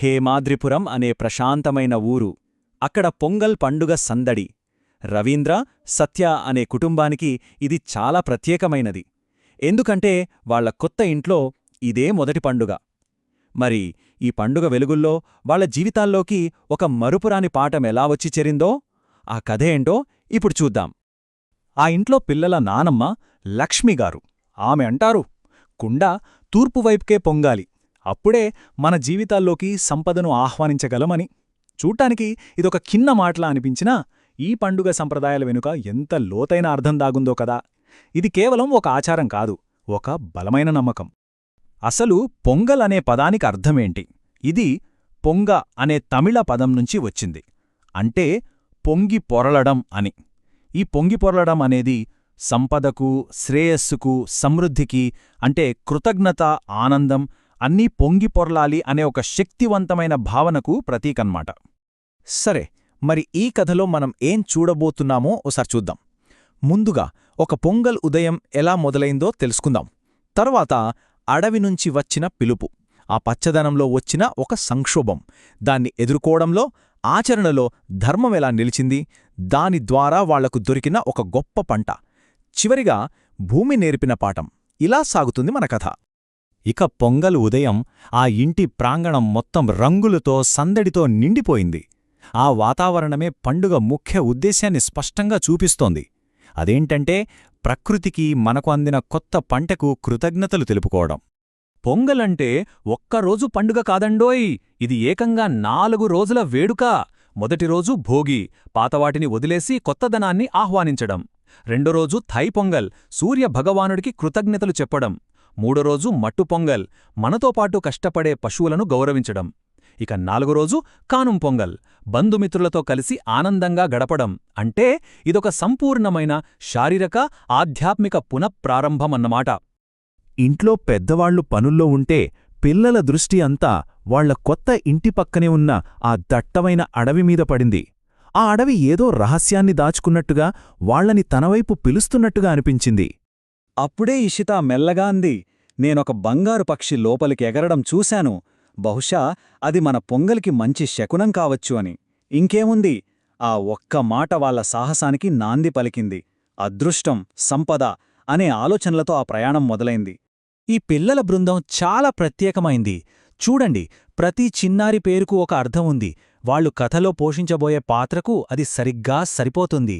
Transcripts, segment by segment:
హేమాద్రిపురం అనే ప్రశాంతమైన ఊరు. అక్కడ పొంగల్ పండుగ సందడి. రవీంద్ర, సత్య అనే కుటుంబానికి ఇది చాలా ప్రత్యేకమైనది. ఎందుకంటే వాళ్ల కొత్త ఇంట్లో ఇదే మొదటి పండుగ. మరి ఈ పండుగ వెలుగుల్లో వాళ్ల జీవితాల్లోకి ఒక మరుపురాని పాఠమెలా వచ్చి చేరిందో ఆ కథేంటో ఇప్పుడు చూద్దాం. ఆ ఇంట్లో పిల్లల నానమ్మ లక్ష్మిగారు. ఆమె అంటారు, కుండ తూర్పువైపుకే పొంగాలి, అప్పుడే మన జీవితాల్లోకి సంపదను ఆహ్వానించగలమని. చూడ్డానికి ఇదొక కిన్న మాటలా అనిపించినా ఈ పండుగ సంప్రదాయాల వెనుక ఎంత లోతైన అర్థం దాగుందో కదా. ఇది కేవలం ఒక ఆచారం కాదు, ఒక బలమైన నమ్మకం. అసలు పొంగల్ అనే పదానికి అర్థమేంటి? ఇది పొంగ అనే తమిళ పదం నుంచి వచ్చింది. అంటే పొంగి పొరలడం అని. ఈ పొంగి పొరలడం అనేది సంపదకు, శ్రేయస్సుకు, సమృద్ధికి, అంటే కృతజ్ఞత, ఆనందం అన్నీ పొంగి పొరలాలి అనే ఒక శక్తివంతమైన భావనకు ప్రతీకన్మాట. సరే, మరి ఈ కథలో మనం ఏం చూడబోతున్నామో ఓసారి చూద్దాం. ముందుగా ఒక పొంగల్ ఉదయం ఎలా మొదలైందో తెలుసుకుందాం. తర్వాత అడవి నుంచి వచ్చిన పిలుపు, ఆ పచ్చదనంలో వచ్చిన ఒక సంక్షోభం, దాన్ని ఎదుర్కోవడంలో, ఆచరణలో ధర్మం ఎలా నిలిచింది, దాని ద్వారా వాళ్లకు దొరికిన ఒక గొప్ప పంట, చివరిగా భూమి నేర్పిన పాఠం. ఇలా సాగుతుంది మన కథ. ఇక పొంగల్ ఉదయం ఆ ఇంటి ప్రాంగణం మొత్తం రంగులతో, సందడితో నిండిపోయింది. ఆ వాతావరణమే పండుగ ముఖ్య ఉద్దేశాన్ని స్పష్టంగా చూపిస్తోంది. అదేంటంటే ప్రకృతికి మనకు అందిన కొత్త పంటకు కృతజ్ఞతలు తెలుపుకోవడం. పొంగలంటే ఒక్కరోజు పండుగ కాదండోయ్, ఇది ఏకంగా 4 రోజుల వేడుక. మొదటి రోజు భోగి, పాతవాటిని వదిలేసి కొత్తదనాన్ని ఆహ్వానించడం. రెండో రోజు థై పొంగల్, సూర్య భగవానుడికి కృతజ్ఞతలు చెప్పడం. మూడో రోజు మట్టు పొంగల్, మనతో పాటు కష్టపడే పశువులను గౌరవించడం. ఇక 4వ రోజు కానుం పొంగల్, బంధుమిత్రులతో కలిసి ఆనందంగా గడపడం. అంటే ఇదొక సంపూర్ణమైన శారీరక, ఆధ్యాత్మిక పునఃప్రారంభమన్నమాట. ఇంట్లో పెద్దవాళ్లు పనుల్లో ఉంటే పిల్లల దృష్టి అంతా వాళ్ల కొత్త ఇంటి పక్కనే ఉన్న ఆ దట్టమైన అడవిమీద పడింది. ఆ అడవి ఏదో రహస్యాన్ని దాచుకున్నట్టుగా వాళ్లని తనవైపు పిలుస్తున్నట్టుగా అనిపించింది. అప్పుడే ఇషిత మెల్లగా అంది, నేనొక బంగారు పక్షి లోపలికి ఎగరడం చూశాను. బహుశా అది మన పొంగలికి మంచి శకునం కావచ్చు అని. ఇంకేముంది, ఆ ఒక్క మాట వాళ్ల సాహసానికి నాంది పలికింది. అదృష్టం, సంపద అనే ఆలోచనలతో ఆ ప్రయాణం మొదలైంది. ఈ పిల్లల బృందం చాలా ప్రత్యేకమైంది. చూడండి, ప్రతి చిన్నారి పేరుకు ఒక అర్థం ఉంది. వాళ్లు కథలో పోషించబోయే పాత్రకు అది సరిగ్గా సరిపోతుంది.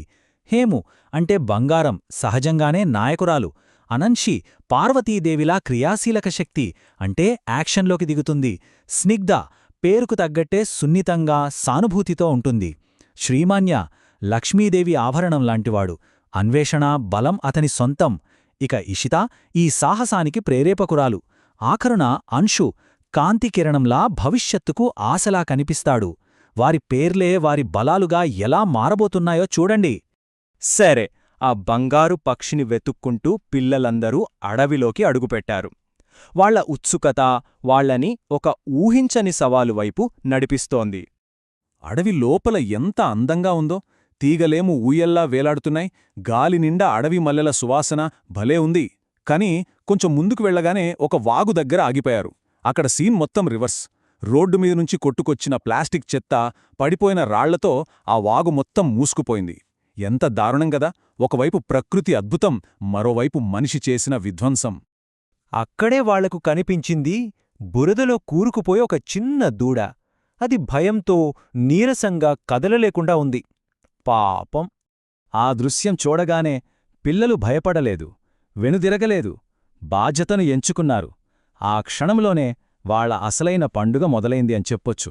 హేము అంటే బంగారం, సహజంగానే నాయకురాలు. అనంషి పార్వతీదేవిలా క్రియాశీలక శక్తి, అంటే యాక్షన్లోకి దిగుతుంది. స్నిగ్ధ పేరుకు తగ్గట్టే సున్నితంగా, సానుభూతితో ఉంటుంది. శ్రీమాన్య లక్ష్మీదేవి ఆభరణం లాంటివాడు, అన్వేషణ, బలం అతని సొంతం. ఇక ఇషిత ఈ సాహసానికి ప్రేరేపకురాలు. ఆఖరున అంశు కాంతికిరణంలా భవిష్యత్తుకు ఆశలా కనిపిస్తాడు. వారి పేర్లే వారి బలాలుగా ఎలా మారబోతున్నాయో చూడండి. సరే, ఆ బంగారు పక్షిని వెతుక్కుంటూ పిల్లలందరూ అడవిలోకి అడుగుపెట్టారు. వాళ్ల ఉత్సుకత వాళ్లని ఒక ఊహించని సవాలు వైపు నడిపిస్తోంది. అడవి లోపల ఎంత అందంగా ఉందో! తీగలేమో ఊయల్లా వేలాడుతున్నాయి. గాలి నిండా అడవి మల్లెల సువాసన భలే ఉంది. కాని కొంచెం ముందుకు వెళ్లగానే ఒక వాగు దగ్గర ఆగిపోయారు. అక్కడ సీన్ మొత్తం రివర్స్. రోడ్డు మీద నుంచి కొట్టుకొచ్చిన ప్లాస్టిక్ చెత్త, పడిపోయిన రాళ్లతో ఆ వాగు మొత్తం మూసుకుపోయింది. ఎంత దారుణం గదా! ఒకవైపు ప్రకృతి అద్భుతం, మరోవైపు మనిషి చేసిన విధ్వంసం. అక్కడే వాళ్లకు కనిపించింది బురదలో కూరుకుపోయి ఒక చిన్న దూడ. అది భయంతో, నీరసంగా కదలలేకుండా ఉంది. పాపం! ఆ దృశ్యం చూడగానే పిల్లలు భయపడలేదు, వెనుదిరగలేదు, బాధ్యతను ఎంచుకున్నారు. ఆ క్షణంలోనే వాళ్ల అసలైన పండుగ మొదలైంది అని చెప్పొచ్చు.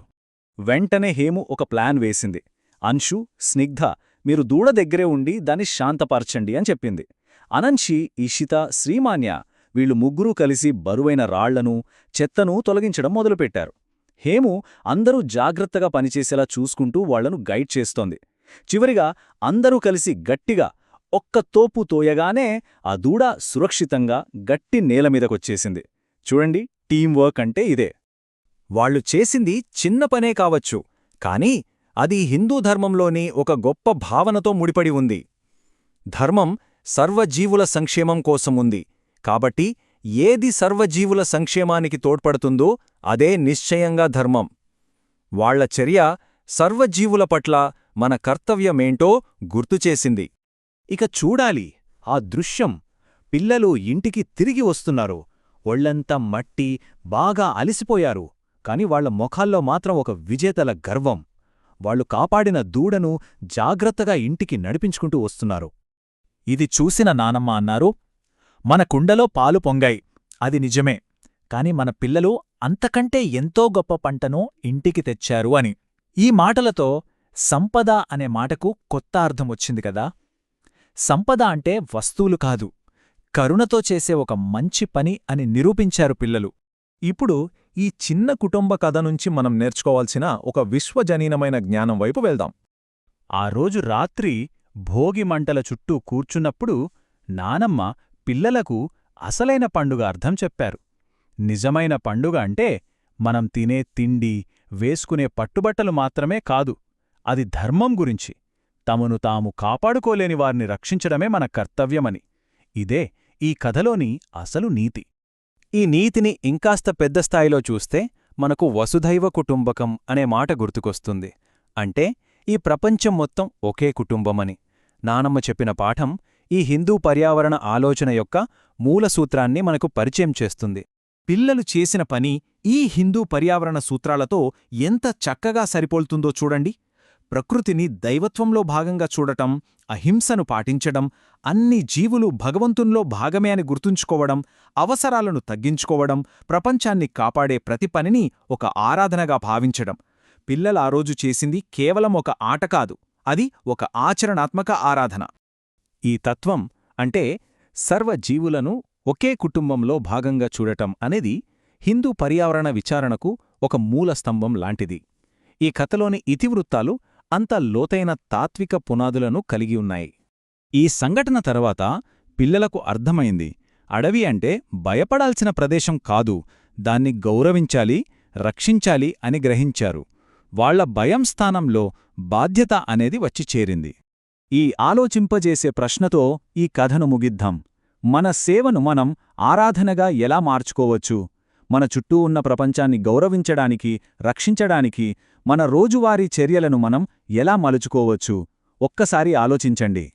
వెంటనే హేము ఒక ప్లాన్ వేసింది. అంశు, స్నిగ్ధ మీరు దూడ దగ్గరే ఉండి దాన్ని శాంతపరచండి అని చెప్పింది. అనంషి, ఇషిత, శ్రీమాన్య వీళ్లు ముగ్గురూ కలిసి బరువైన రాళ్లను, చెత్తను తొలగించడం మొదలుపెట్టారు. హేము అందరూ జాగ్రత్తగా పనిచేసేలా చూసుకుంటూ వాళ్లను గైడ్ చేస్తోంది. చివరిగా అందరూ కలిసి గట్టిగా ఒక్క తోపు తోయగానే ఆ దూడ సురక్షితంగా గట్టి నేలమీదకొచ్చేసింది. చూడండి, టీంవర్క్ అంటే ఇదే. వాళ్లు చేసింది చిన్న పనే కావచ్చు, కానీ అది హిందూ ధర్మంలోని ఒక గొప్ప భావనతో ముడిపడి ఉంది. ధర్మం సర్వజీవుల సంక్షేమం కోసం ఉంది. కాబట్టి ఏది సర్వజీవుల సంక్షేమానికి తోడ్పడుతుందో అదే నిశ్చయంగా ధర్మం. వాళ్ల చర్య సర్వజీవుల పట్ల మన కర్తవ్యమేంటో గుర్తుచేసింది. ఇక చూడాలి ఆ దృశ్యం. పిల్లలు ఇంటికి తిరిగి వస్తున్నారు. ఒళ్లంతా మట్టి, బాగా అలిసిపోయారు. కాని వాళ్ల మొఖాల్లో మాత్రం ఒక విజేతల గర్వం. వాళ్లు కాపాడిన దూడను జాగ్రత్తగా ఇంటికి నడిపించుకుంటూ వస్తున్నారు. ఇది చూసిన నానమ్మ అన్నారు, మన కుండలో పాలు పొంగాయి, అది నిజమే. కాని మన పిల్లలు అంతకంటే ఎంతో గొప్ప పంటను ఇంటికి తెచ్చారు అని. ఈ మాటలతో సంపద అనే మాటకు కొత్త అర్థం వచ్చింది కదా. సంపద అంటే వస్తువులు కాదు, కరుణతో చేసే ఒక మంచి పని అని నిరూపించారు పిల్లలు. ఇప్పుడు ఈ చిన్న కుటుంబ కథ నుంచి మనం నేర్చుకోవాల్సిన ఒక విశ్వజనీనమైన జ్ఞానం వైపు వెళ్దాం. ఆ రోజు రాత్రి భోగి మంటల చుట్టూ కూర్చున్నప్పుడు నానమ్మ పిల్లలకు అసలైన పండుగ అర్థం చెప్పారు. నిజమైన పండుగ అంటే మనం తినే తిండి, వేసుకునే పట్టుబట్టలు మాత్రమే కాదు. అది ధర్మం గురించి, తమను తాము కాపాడుకోలేని వారిని రక్షించడమే మన కర్తవ్యమని. ఇదే ఈ కథలోని అసలు నీతి. ఈ నీతిని ఇంకాస్త పెద్ద స్థాయిలో చూస్తే మనకు వసుధైవ కుటుంబకం అనే మాట గుర్తుకొస్తుంది. అంటే ఈ ప్రపంచం మొత్తం ఒకే కుటుంబమని. నానమ్మ చెప్పిన పాఠం ఈ హిందూ పర్యావరణ ఆలోచన యొక్క మూలసూత్రాన్ని మనకు పరిచయం చేస్తుంది. పిల్లలు చేసిన పని ఈ హిందూ పర్యావరణ సూత్రాలతో ఎంత చక్కగా సరిపోల్తుందో చూడండి. ప్రకృతిని దైవత్వంలో భాగంగా చూడటం, అహింసను పాటించడం, అన్ని జీవులు భగవంతునిలో భాగమే అని గుర్తుంచుకోవడం, అవసరాలను తగ్గించుకోవడం, ప్రపంచాన్ని కాపాడే ప్రతి పనిని ఒక ఆరాధనగా భావించడం. పిల్లలు ఆ రోజు చేసింది కేవలం ఒక ఆట కాదు, అది ఒక ఆచరణాత్మక ఆరాధన. ఈ తత్వం అంటే సర్వజీవులను ఒకే కుటుంబంలో భాగంగా చూడటం అనేది హిందూ పర్యావరణ విచారణకు ఒక మూలస్తంభం లాంటిది. ఈ కథలోని ఇతివృత్తాలు అంత లోతైన తాత్విక పునాదులను కలిగి ఉన్నాయి. ఈ సంఘటన తర్వాత పిల్లలకు అర్థమైంది, అడవి అంటే భయపడాల్సిన ప్రదేశం కాదు, దాన్ని గౌరవించాలి, రక్షించాలి అని గ్రహించారు. వాళ్ల భయం స్థానంలో బాధ్యత అనేది వచ్చి చేరింది. ఈ ఆలోచింపజేసే ప్రశ్నతో ఈ కథను ముగిద్దాం. మన సేవను మనం ఆరాధనగా ఎలా మార్చుకోవచ్చు? మన చుట్టూ ఉన్న ప్రపంచాన్ని గౌరవించడానికి, రక్షించడానికి మన రోజువారీ చర్యలను మనం ఎలా మలుచుకోవచ్చు? ఒక్కసారి ఆలోచించండి.